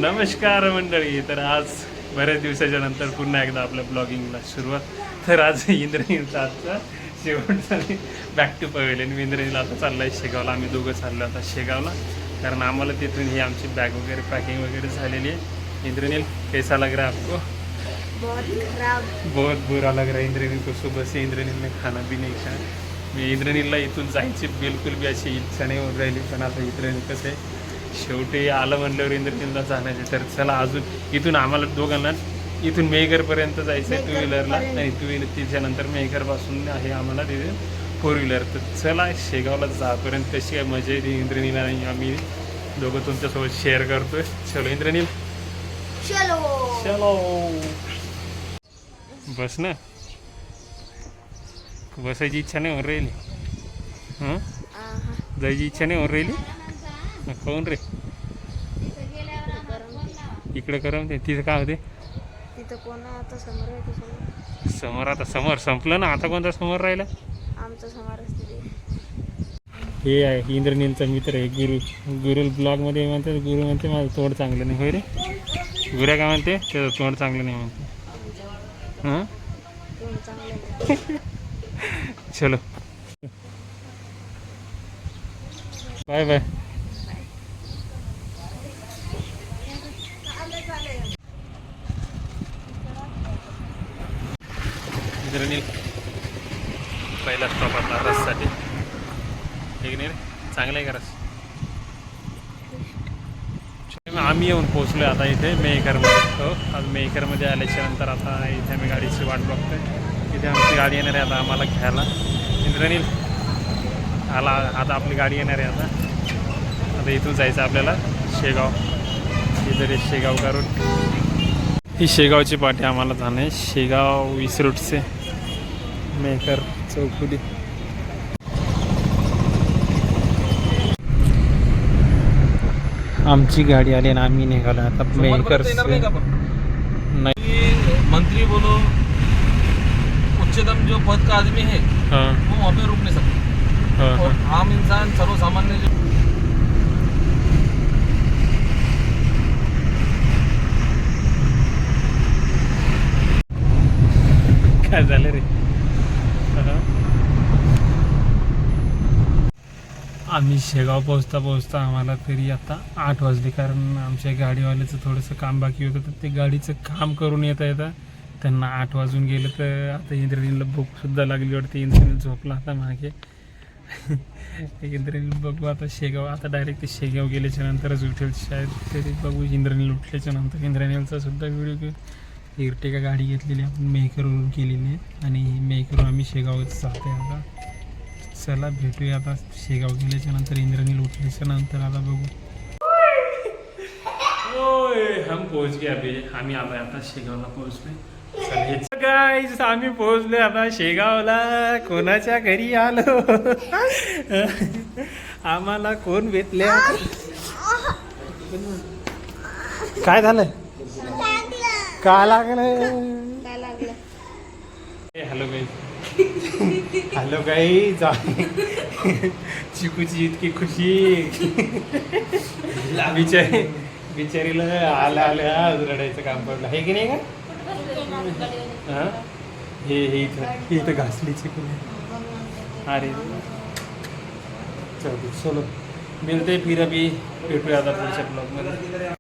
नमस्कार मंडळी. तर आज बऱ्याच दिवसाच्या नंतर पुन्हा एकदा आपल्या ब्लॉगिंगला सुरुवात. तर आज इंद्रनीलचा आजचा शेवटचा बॅक टू पवेलियन. इंद्रनील आता चालला आहे शेगावला. आम्ही दोघं चाललो आता शेगावला, कारण आम्हाला तिथून ही आमची बॅग वगैरे पॅकिंग वगैरे झालेली आहे. इंद्रनील कैसा लग रहा है आपको? बहुत बुरा लग रहा है इंद्रनील को. सुबह से इंद्रनील ने खाना भी नहीं खाया. मी इंद्रनीलला इथून जायची बिलकुल बी अशी इच्छा नाही होत राहिली, पण आता इंद्रनील कसं आहे शेवटी आलं म्हणल्यावर इंद्रनीलला जाण्याचे. तर चला अजून इथून आम्हाला दोघांना इथून मेहकरपर्यंत जायचं आहे टू व्हीलरला. नाही टू व्हीलर तिच्यानंतर मेहकरपासून आहे आम्हाला तिथे फोर व्हीलर. तर चला शेगावला जापर्यंत कशी आहे मजा येते इंद्रनील आणि आम्ही दोघं तुमच्यासोबत शेअर करतोय. चलो इंद्रनील चलो चलो. बस ना, बसायची इच्छा नाही होऊन राहिली. हां जायची इच्छा नाही होऊन राहिली. कोण रे इकडे करम ते तिथं काय होते तिथं कोण आता समोर आहे? समोर. आता समोर संपलं ना, आता कोणता समोर राहिला? आमचं समोर असते. हे आहे इंद्रनीलचा मित्र आहे गुरु. गुरु ब्लॉगमध्ये म्हणते गुरु म्हणते माझं तोंड चांगलं नाही. होय रे गुऱ्या काय म्हणते? त्याचं तोंड चांगलं नाही म्हणते. हां चलो बाय बाय. इंद्रनील पहिला स्टॉप आपला रससाठी. ठीक नाही रे, चांगला आहे का रस? आम्ही येऊन पोचलो आता इथे मेहकरमध्ये. हो आज मेहकरमध्ये आल्याच्या नंतर आता इथे आम्ही गाडीची वाट बघतोय. इथे आमची गाडी येणार आहे आता आम्हाला घ्यायला. इंद्रनील आला आता आपली गाडी येणार आहे आता इथून जायचं आपल्याला शेगाव. इधर शेगाव का रूट. ही शेगावची पाठी आम्हाला जाणं आहे. शेगाव 20 रूटचे मेहकर चौकुली. आमची गाडी आली आणि आम्ही निघालो आता मेहकर. मंत्री बोलो उच्चतम जो पद का आदमी है वो वहाँ पे रुक नहीं सकता. और आम इंसान सर्वसामान्य जो काय झालं रे? आम्ही शेगाव पोहोचता आम्हाला तरी आता 8 वाजले, कारण आमच्या गाडीवाल्याचं थोडंसं काम बाकी होतं. तर ते गाडीचं काम करून येता त्यांना 8 वाजून गेलं. तर आता इंद्रनीलला भूकसुद्धा लागली वाटते. इंद्रनील झोपला आता मागे. इंद्रनील बघू आता शेगाव. आता डायरेक्ट ते शेगाव गेल्याच्या नंतरच उठेल शायद. तरी बघू इंद्रनील उठल्याच्या नंतर. इंद्रनीलचा सुद्धा व्हिडिओ घेऊ. इर्टिगा गाडी घेतलेली आपण मेहकरवरून केलेली आहे आणि मेहकरून आम्ही शेगावच जाते आता. चला भेटूया आता शेगाव गेल्याच्या नंतर. इंद्रनील उठल्याच्या नंतर आता बघू. हम पोहोच गए अभी. आम्ही आता शेगावला पोहोचलोय. गाईज आम्ही पोहोचलोय आता शेगावला. कोणाच्या घरी आलो? आम्हाला कोण भेटले? काय झालं? काय लागलं? Hello guys. Hello guys. चिकूची इतकी खुशी. बिचारीला आल्या रडायचं काम पडलं आहे की नाही का? हां हे इथं घासली चिकू. अरे चलो मिलते फिर अभी. भेटूया आता पुढच्या ब्लॉगमध्ये.